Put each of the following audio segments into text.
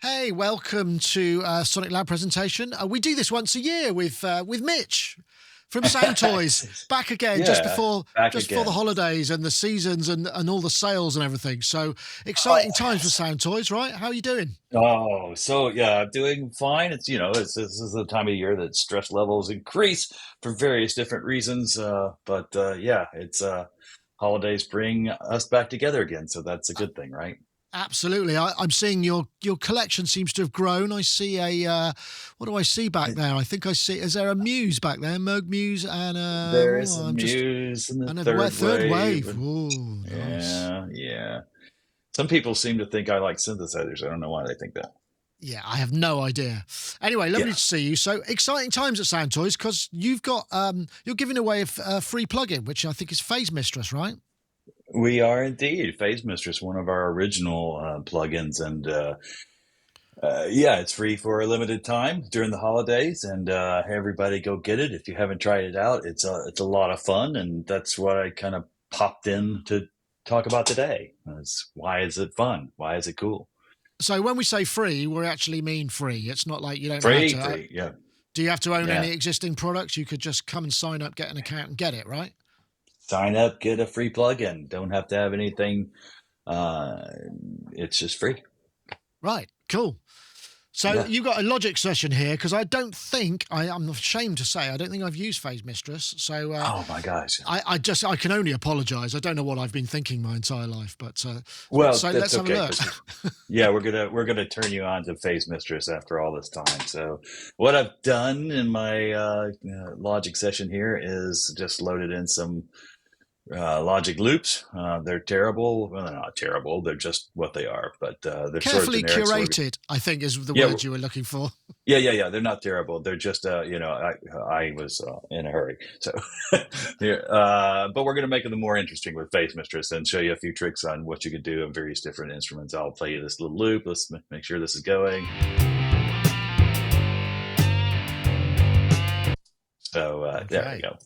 Hey, welcome to Sonic Lab presentation. We do this once a year with Mitch from Soundtoys. Back again, just Yeah, before back the again. holidays and the seasons and all the sales and everything. So exciting Oh, times for yes. Soundtoys, right? How are you doing? Oh, so yeah, I'm doing fine. This is the time of year that stress levels increase for various different reasons. But yeah, it's holidays bring us back together again, so that's a good thing, right? Absolutely. I'm seeing your collection seems to have grown. I see what do I see back there? I think I see. Is there a Muse back there? Moog Muse and There is I'm some just news in the and a third third wave, wave. and Oh, nice. yeah. Some people seem to think I like synthesizers. I don't know why they think that. Yeah, I have no idea. Anyway, lovely Yeah. to see you. So exciting times at Soundtoys because you've got you're giving away a free plugin, which I think is Phase Mistress, right? We are indeed. Phase Mistress, one of our original plugins, and yeah, it's free for a limited time during the holidays, and everybody go get it if you haven't tried it out. It's a lot of fun, and that's what I kind of popped in to talk about today. Why is it fun? Why is it cool? So when we say free, we actually mean free. It's not like you don't have Free, to. free, yeah, Do you have to own any yeah. existing products? You could just come and sign up, get an account, and get it, right? Sign up, get a free plugin. Don't have to have anything. Uh, it's just free. Right. Cool. So Yeah. you've got a Logic session here because I don't think I'm ashamed to say I don't think I've used Phase Mistress. So Oh my gosh. I can only apologise. I don't know what I've been thinking my entire life, but Well, so that's let's have a okay look. because yeah, we're gonna turn you on to Phase Mistress after all this time. So, what I've done in my Logic session here is just loaded in some Logic loops. They're terrible. Well, they're not terrible. They're just what they are. But they're sort of Carefully generic. So curated, I think, is the yeah, word you were looking for. yeah. They're not terrible. They're just I was in a hurry. So yeah, but we're gonna make them more interesting with Phase Mistress and show you a few tricks on what you could do on various different instruments. I'll play you this little loop. Let's make sure this is going. So there we Okay. go.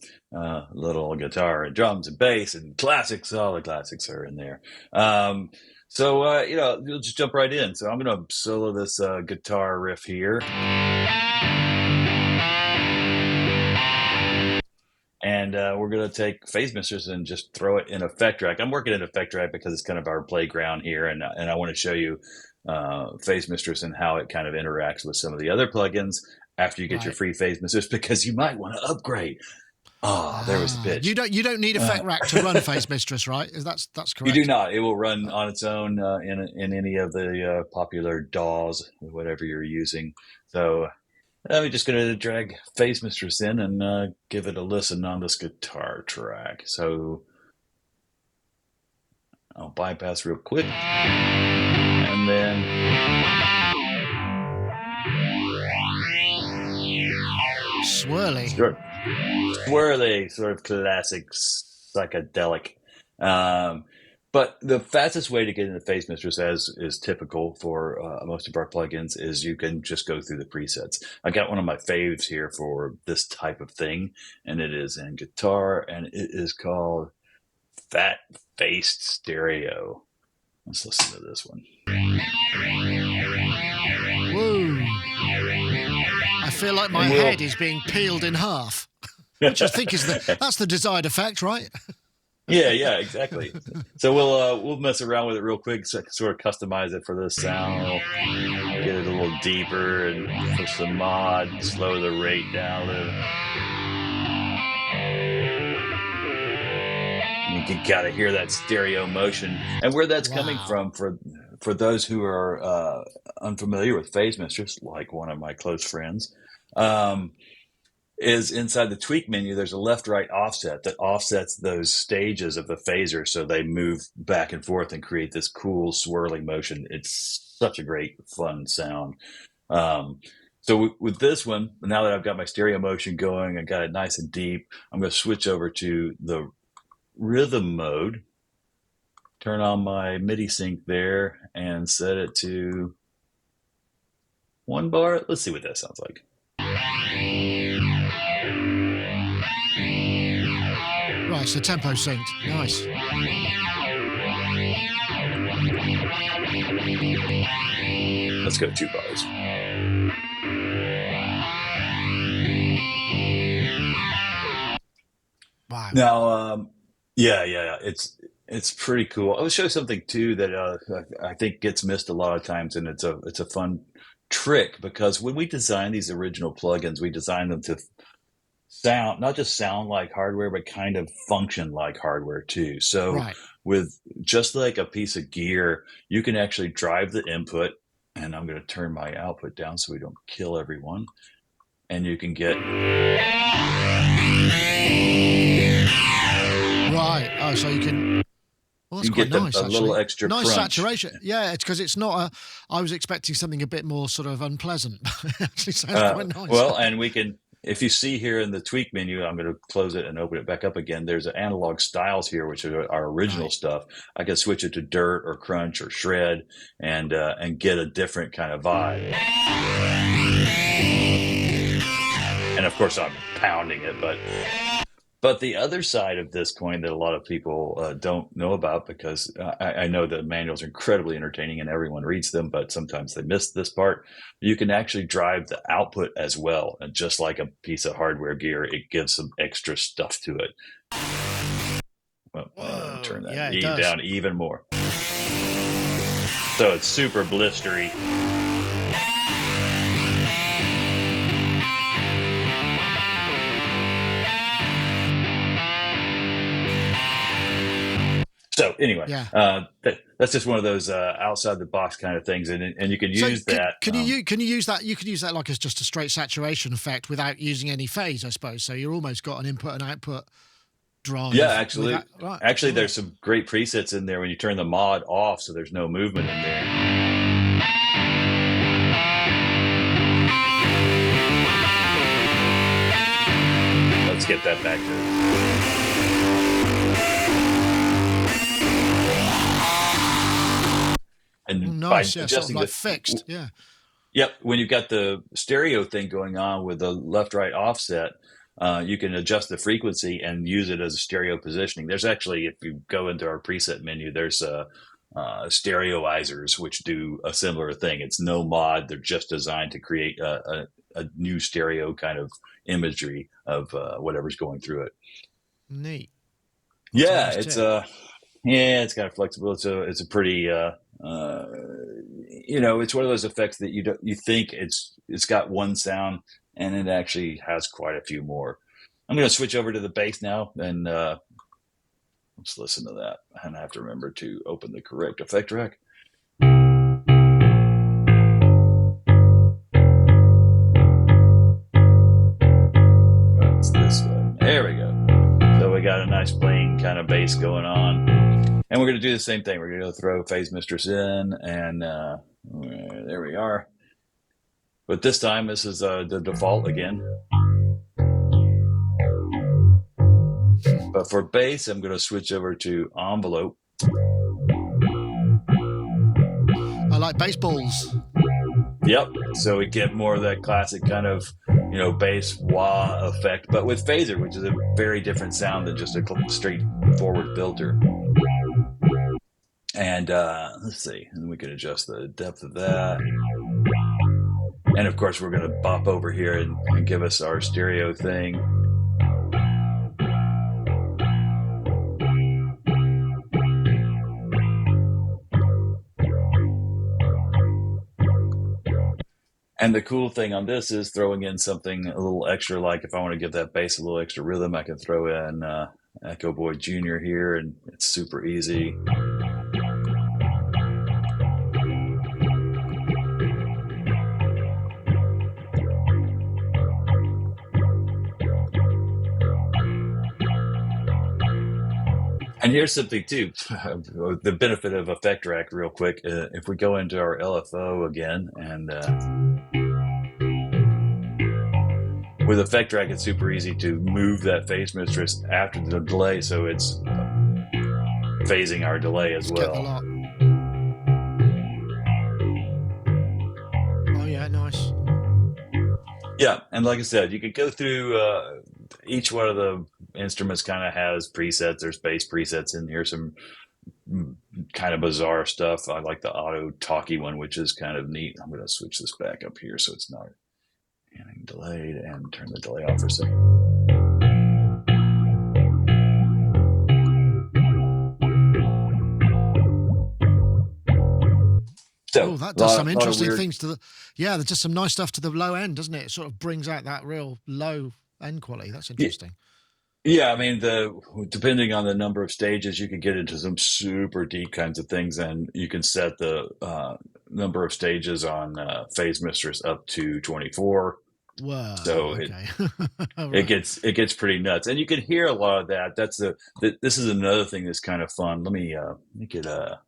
Little guitar and drums and bass and classics. All the classics are in there. You'll just jump right in. So I'm going to solo this guitar riff here. And we're going to take Phase Mistress and just throw it in Effect Track. I'm working in Effect Track because it's kind of our playground here. And I want to show you Phase Mistress and how it kind of interacts with some of the other plugins after you get your Right. free Phase Mistress because you might want to upgrade. Oh, there was the You pitch. don't need Effect Rack to run Phase Mistress, right? That's You do correct. not. It will run on its own in any of the popular DAWs, whatever you're using. So I'm just going to drag Phase Mistress in and give it a listen on this guitar track. So I'll bypass real quick. And then Swirly. swirly, sort of classic psychedelic. But the fastest way to get into Phase Mistress, as is typical for most of our plugins, is you can just go through the presets. I got one of my faves here for this type of thing, and it is in guitar, and it is called Fat Faced Stereo. Let's listen to this one. Woo! I feel like my And we'll head is being peeled in half, which I think is that's the desired effect, right? yeah, exactly. So we'll mess around with it real quick, so sort of customize it for this sound. We'll get it a little deeper and push the mod, slow the rate down a little. You can gotta hear that stereo motion, and where that's coming Wow. from for those who are unfamiliar with Phase Mistress, like one of my close friends. Is inside the tweak menu, there's a left-right offset that offsets those stages of the phaser so they move back and forth and create this cool swirling motion. It's such a great, fun sound. With this one, now that I've got my stereo motion going, I got it nice and deep, I'm going to switch over to the rhythm mode, turn on my MIDI sync there, and set it to 1 bar. Let's see what that sounds like. Right, so tempo synced. Nice. Let's go 2 bars. Wow. Now, yeah, it's pretty cool. I'll show something too that I think gets missed a lot of times, and it's a fun trick because when we design these original plugins, we design them to sound not just sound like hardware, but kind of function like hardware too. So Right. with just like a piece of gear, you can actually drive the input, and I'm going to turn my output down so we don't kill everyone. And you can get Right. Oh, so you can. Well, that's you quite get nice, a little actually. extra Nice crunch. saturation. Yeah, it's because it's not a. I was expecting something a bit more sort of unpleasant. It actually sounds quite nice. Well, and we can, if you see here in the tweak menu, I'm going to close it and open it back up again. There's an analog styles here, which are our original Right. stuff. I can switch it to dirt or crunch or shred and get a different kind of vibe. And of course, I'm pounding it, but the other side of this coin that a lot of people don't know about, because I know the manuals are incredibly entertaining and everyone reads them, but sometimes they miss this part. You can actually drive the output as well. And just like a piece of hardware gear, it gives some extra stuff to it. Well, Whoa, turn that yeah, it E does. down even more. So it's super blistery. So anyway, Yeah. that's just one of those outside the box kind of things, and you can So use that. can you use that? You could use that like as just a straight saturation effect without using any phase, I suppose. So you're almost got an input and output drive. Yeah, actually, with that. Right. actually, there's some great presets in there when you turn the mod off, so there's no movement in there. Let's get that back to. And nice, by yeah, adjusting sort of like the fixed, yeah. Yep, when you've got the stereo thing going on with the left-right offset, you can adjust the frequency and use it as a stereo positioning. There's actually, if you go into our preset menu, there's stereoizers which do a similar thing. It's no mod; they're just designed to create a new stereo kind of imagery of whatever's going through it. Neat. That's it's it's kind of flexible. It's a pretty it's one of those effects that you think it's got one sound, and it actually has quite a few more. I'm going to switch over to the bass now, and let's listen to that. And I have to remember to open the correct effect rack. That's this one. There we go. So we got a nice plain kind of bass going on. And we're going to do the same thing. We're going to go throw Phase Mistress in, and there we are. But this time, this is the default again. But for bass, I'm going to switch over to envelope. I like baseballs. Yep. So we get more of that classic kind of, bass wah effect, but with phaser, which is a very different sound than just a straightforward filter. And let's see, and we can adjust the depth of that. And of course, we're going to bop over here and give us our stereo thing. And the cool thing on this is throwing in something a little extra, like if I want to give that bass a little extra rhythm, I can throw in Echo Boy Jr. here, and it's super easy. And here's something too, the benefit of Effect Rack real quick. If we go into our LFO again, and with Effect Rack, it's super easy to move that Phase Mistress after the delay, so it's phasing our delay as well. Oh yeah, nice. Yeah, and like I said, you could go through each one of the instruments kind of has presets. There's bass presets in here, some kind of bizarre stuff. I like the auto talkie one, which is kind of neat. I'm going to switch this back up here so it's not getting delayed and turn the delay off for a second. So, that does some interesting things to the. Yeah, there's just some nice stuff to the low end, doesn't it? It sort of brings out that real low end quality. That's interesting. Yeah, I mean, depending on the number of stages, you can get into some super deep kinds of things, and you can set the number of stages on Phase Mistress up to 24. Whoa! So okay. Right. It gets pretty nuts, and you can hear a lot of that. This is another thing that's kind of fun. Let me get a.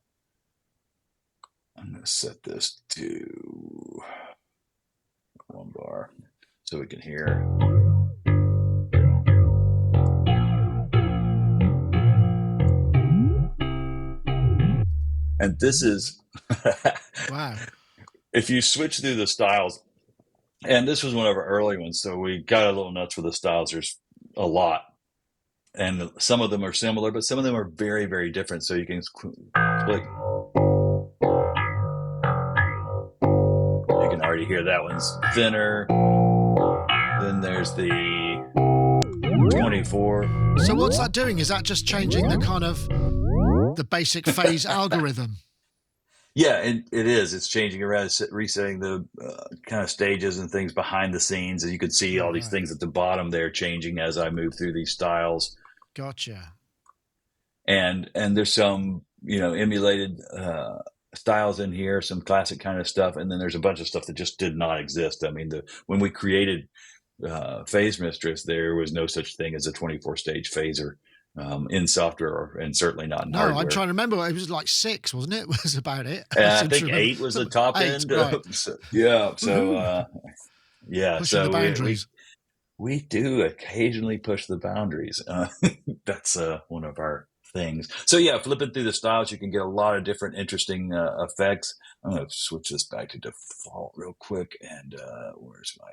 I'm going to set this to 1 bar so we can hear. And this is wow. If you switch through the styles, and this was one of our early ones, so we got a little nuts with the styles. There's a lot, and some of them are similar, but some of them are very, very different. So you can click. You can already hear that one's thinner. Then there's the 24. So what's that doing? Is that just changing the kind of the basic phase algorithm? Yeah, it is. It's changing around, resetting the kind of stages and things behind the scenes. And you can see all these things at the bottom there changing as I move through these styles. Gotcha. And there's some, emulated styles in here, some classic kind of stuff. And then there's a bunch of stuff that just did not exist. I mean, when we created Phase Mistress, there was no such thing as a 24-stage phaser. In software, and certainly not in hardware. I'm trying to remember. It was like 6, wasn't it? Was about it. I think 8 was the top end. Right. So the boundaries. We do occasionally push the boundaries. That's one of our things. So yeah, flipping through the styles, you can get a lot of different interesting effects. I'm going to switch this back to default real quick. And where's my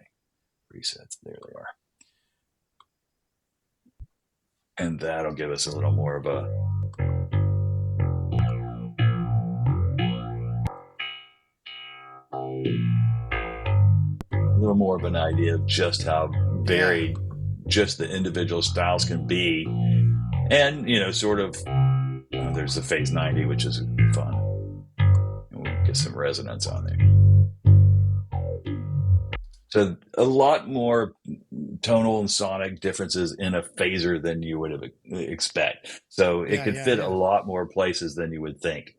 presets? There they are. And that'll give us a little more of a an idea of just how varied just the individual styles can be. And, sort of, there's the Phase 90, which is fun. And we'll get some resonance on there. So a lot more tonal and sonic differences in a phaser than you would have expect. So it could fit a lot more places than you would think.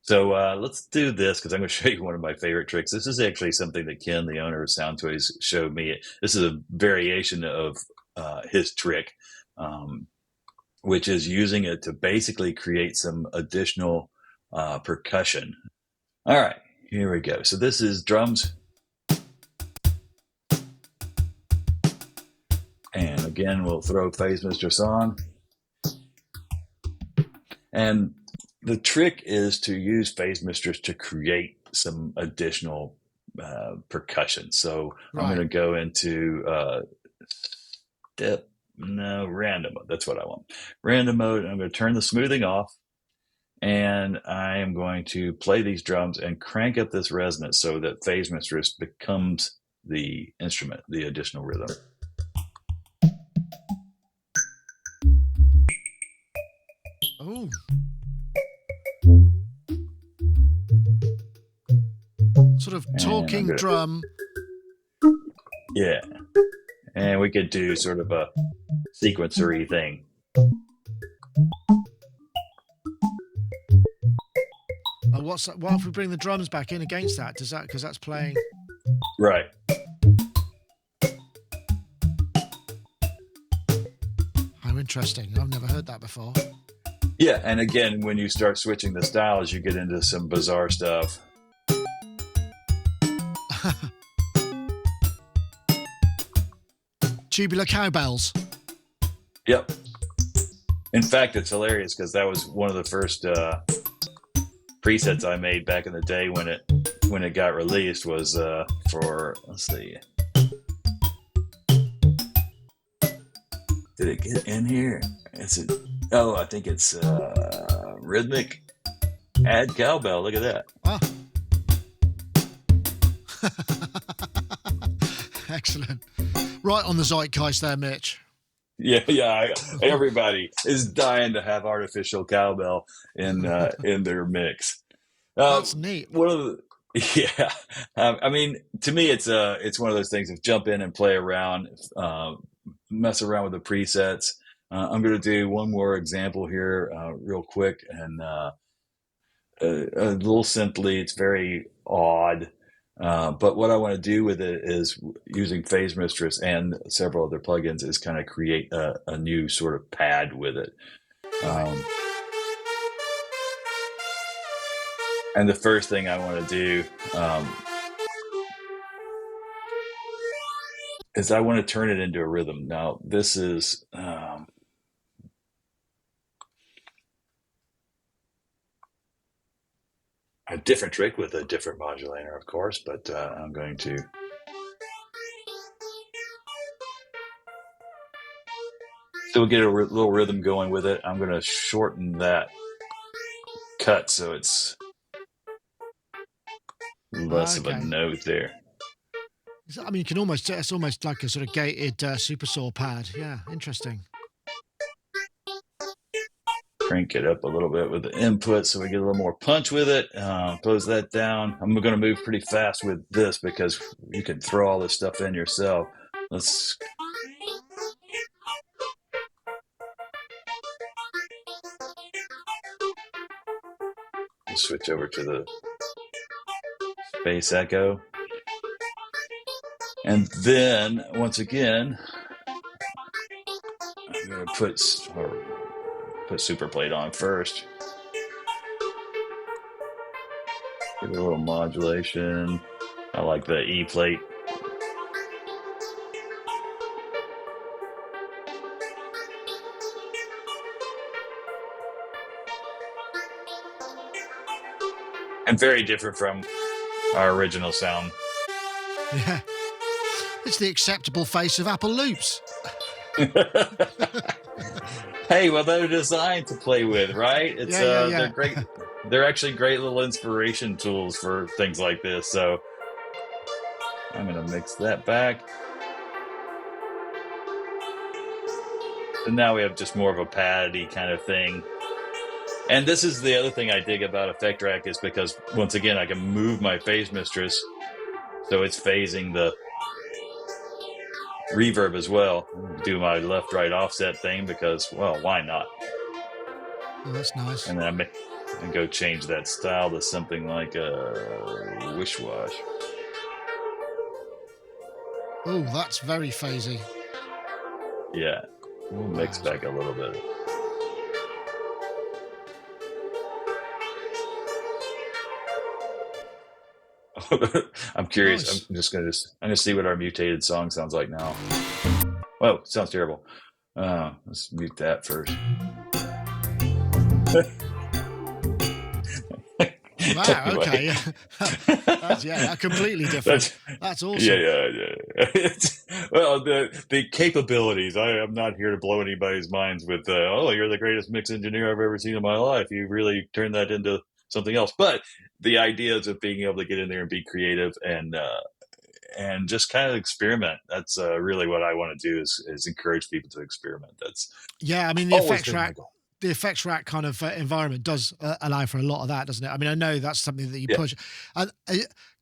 So let's do this because I'm going to show you one of my favorite tricks. This is actually something that Ken, the owner of Soundtoys, showed me. This is a variation of his trick, which is using it to basically create some additional percussion. All right, here we go. So this is drums. And again, we'll throw Phase Mistress on. And the trick is to use Phase Mistress to create some additional percussion. So I'm going to go into random mode. That's what I want. Random mode. I'm going to turn the smoothing off. And I am going to play these drums and crank up this resonance so that Phase Mistress becomes the instrument, the additional rhythm. Oh. Sort of talking drum. Yeah. And we could do sort of a sequencer-y thing. What if we bring the drums back in against that? Does that, because that's playing. Right. How interesting. I've never heard that before. Yeah, and again, when you start switching the styles, you get into some bizarre stuff. Tubular cowbells. Yep. In fact, it's hilarious because that was one of the first presets I made back in the day when it got released was for, let's see. Did it get in here? I think it's rhythmic. Add cowbell. Look at that. Ah, excellent. Right on the zeitgeist there, Mitch. Yeah, yeah. Everybody is dying to have artificial cowbell in their mix. That's neat. One of the yeah, I mean, to me, it's one of those things of jump in and play around, mess around with the presets. I'm going to do one more example here, real quick, and a little simply. It's very odd. But what I want to do with it is using Phase Mistress and several other plugins is kind of create a new sort of pad with it. Right. And the first thing I want to do is I want to turn it into a rhythm. Now, this is a different trick with a different modulator, of course, but I'm going to. So we'll get a little rhythm going with it. I'm going to shorten that cut so it's less of a Okay. note there. I mean, you can almost, it's almost like a sort of gated super saw pad. Yeah, interesting. Crank it up a little bit with the input so we get a little more punch with it. Close that down. I'm going to move pretty fast with this because you can throw all this stuff in yourself. Let's switch over to the space echo. And then, once again, I'm going to put super plate on first. Give it a little modulation. I like the E plate. And very different from our original sound. Yeah. It's the acceptable face of Apple loops. Hey, well, they're designed to play with, right? It's Yeah. they're great. They're actually great little inspiration tools for things like this. So I'm gonna mix that back. And now we have just more of a paddy kind of thing. And this is the other thing I dig about Effect Rack is because once again I can move my Phase Mistress, so it's phasing the reverb as well. Do my left-right offset thing because, well, why not? Oh, that's nice. And then I go change that style to something like a wish wash. Oh, that's very phasey. Yeah, we'll mix back a little bit. I'm curious. Nice. I'm gonna see what our mutated song sounds like now. Whoa, sounds terrible. Let's mute that first. Wow. Okay. That's completely different. That's awesome. Yeah. Well, the capabilities. I am not here to blow anybody's minds with, oh, you're the greatest mix engineer I've ever seen in my life. You really turned that into something else. But the ideas of being able to get in there and be creative and just kind of experiment. That's really what I want to do is encourage people to experiment. That's I mean, the always effects been my rack. goal. The effects rack kind of environment does allow for a lot of that, doesn't it? I mean, I know that's something that you push.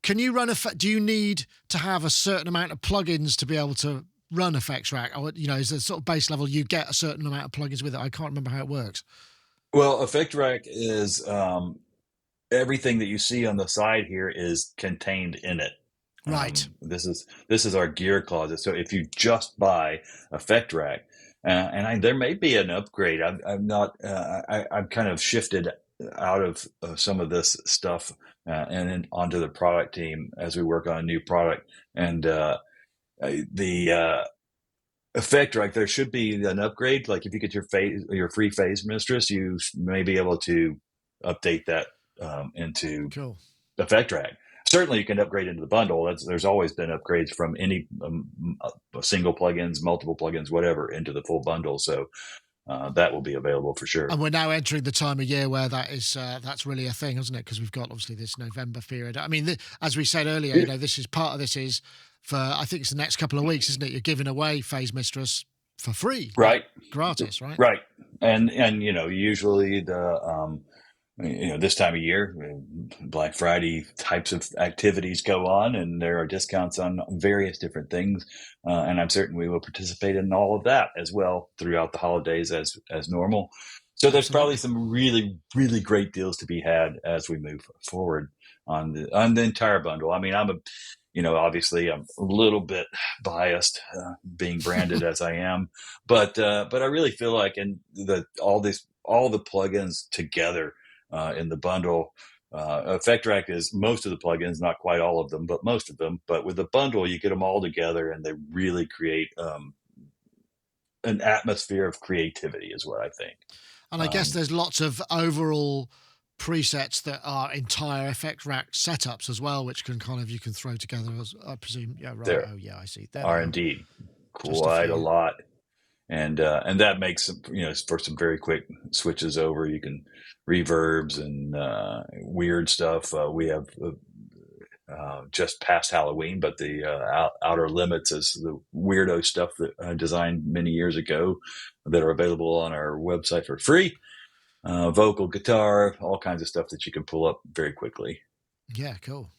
Can you run do you need to have a certain amount of plugins to be able to run effects rack? Or, is the sort of base level you get a certain amount of plugins with it? I can't remember how it works. Well, Effect Rack is everything that you see on the side here is contained in it. Right. This is our gear closet. So if you just buy Effect Rack, and there may be an upgrade. I'm not. I've kind of shifted out of some of this stuff and then onto the product team as we work on a new product. And the Effect Rack, there should be an upgrade. Like if you get your free Phase Mistress, you may be able to update that into Effect Rack. Certainly, you can upgrade into the bundle. There's always been upgrades from any single plugins, multiple plugins, whatever, into the full bundle. So that will be available for sure. And we're now entering the time of year where that's really a thing, isn't it? Because we've got obviously this November period. I mean, as we said earlier, this is part of this is for, I think it's the next couple of weeks, isn't it? You're giving away Phase Mistress for free, right? Gratis, right? Right. And usually this time of year, Black Friday types of activities go on, and there are discounts on various different things. And I'm certain we will participate in all of that as well throughout the holidays as normal. So there's probably some really, really great deals to be had as we move forward on the entire bundle. I mean, obviously I'm a little bit biased, being branded as I am, but I really feel like all the plugins together in the bundle. Effect Rack is most of the plugins, not quite all of them, but most of them. But with the bundle, you get them all together, and they really create an atmosphere of creativity, is what I think. And I guess there's lots of overall presets that are entire Effect Rack setups as well, which you can throw together, as I presume. Yeah, right. There oh, yeah, I see. are indeed quite a lot. And that makes for some very quick switches over. You can reverbs and weird stuff. We have just past Halloween, but the Outer Limits is the weirdo stuff that I designed many years ago that are available on our website for free. Vocal, guitar, all kinds of stuff that you can pull up very quickly. Yeah, cool.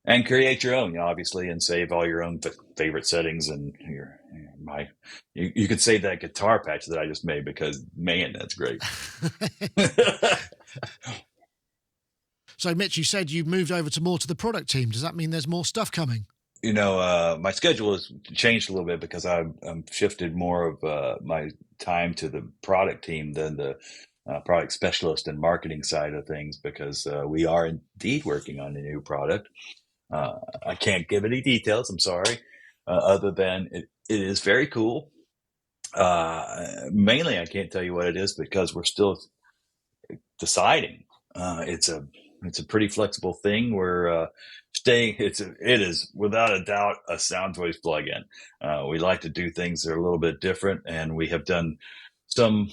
And create your own, obviously, and save all your own favorite settings. And you could save that guitar patch that I just made, because man, that's great. So, Mitch, you said you moved over to the product team. Does that mean there's more stuff coming? My schedule has changed a little bit because I've shifted more of my time to the product team than the product specialist and marketing side of things, because we are indeed working on a new product. I can't give any details, I'm sorry, other than it is very cool. Mainly, I can't tell you what it is because we're still deciding. It's a pretty flexible thing. We're it is without a doubt a Soundtoys plugin. We like to do things that are a little bit different, and we have done some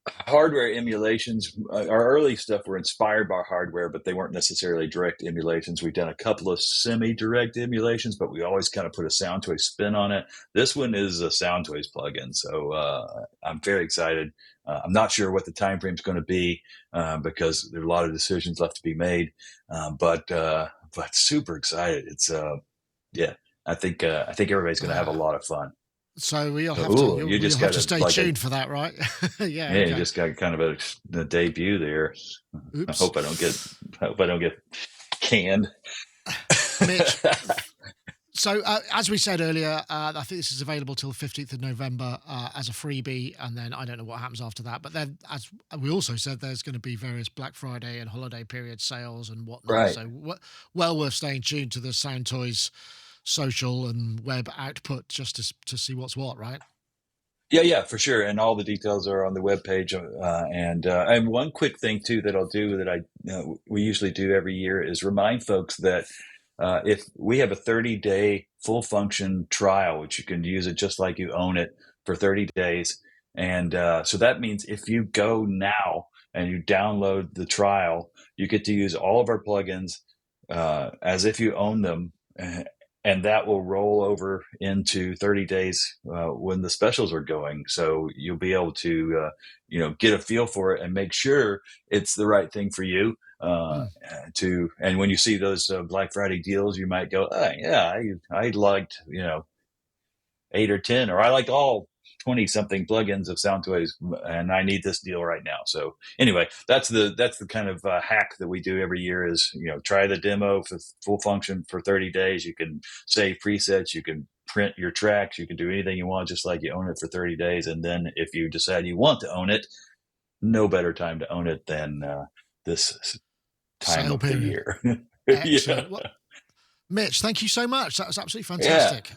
hardware emulations. Our early stuff were inspired by hardware, but they weren't necessarily direct emulations. We've done a couple of semi-direct emulations, but we always kind of put a Soundtoys spin on it. This one is a Soundtoys plugin, so I'm very excited. I'm not sure what the time frame is going to be because there are a lot of decisions left to be made, but super excited. It's I think everybody's going to have a lot of fun. So we'll have to stay tuned for that, right? Yeah. Okay. You just got kind of a debut there. Oops. I hope I don't get canned. Mitch. So as we said earlier, I think this is available till the 15th of November as a freebie, and then I don't know what happens after that. But then, as we also said, there's going to be various Black Friday and holiday period sales and whatnot. Right. So well worth staying tuned to the Soundtoys social and web output just to see what's what, right? Yeah, for sure. And all the details are on the webpage. And one quick thing too that I'll do that we usually do every year is remind folks that if we have a 30-day full function trial, which you can use it just like you own it for 30 days. And so that means if you go now and you download the trial, you get to use all of our plugins as if you own them. And that will roll over into 30 days when the specials are going. So you'll be able to, get a feel for it and make sure it's the right thing for you. And when you see those Black Friday deals, you might go, oh, yeah, I liked, 8 or 10, or I liked all 20 something plugins of Soundtoys, and I need this deal right now. So anyway, that's the kind of hack that we do every year is, try the demo for full function for 30 days. You can save presets, you can print your tracks, you can do anything you want, just like you own it for 30 days. And then if you decide you want to own it, no better time to own it than this time of the year. Excellent. Well, Mitch, thank you so much. That was absolutely fantastic. Yeah.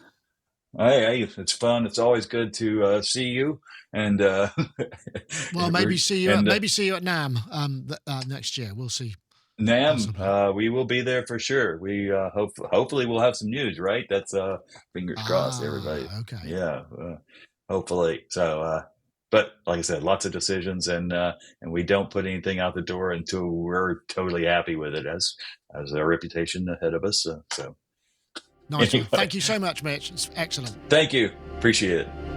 Hey, it's fun. It's always good to see you, and well, maybe see you at NAMM next year. We'll see. NAMM, we will be there for sure. We hopefully we'll have some news, right? That's fingers crossed, everybody. Okay. Yeah, hopefully. So But like I said, lots of decisions, and we don't put anything out the door until we're totally happy with it, as our reputation ahead of us. So nice anyway, one. Thank you so much, Mitch. It's excellent. thank you. Appreciate it.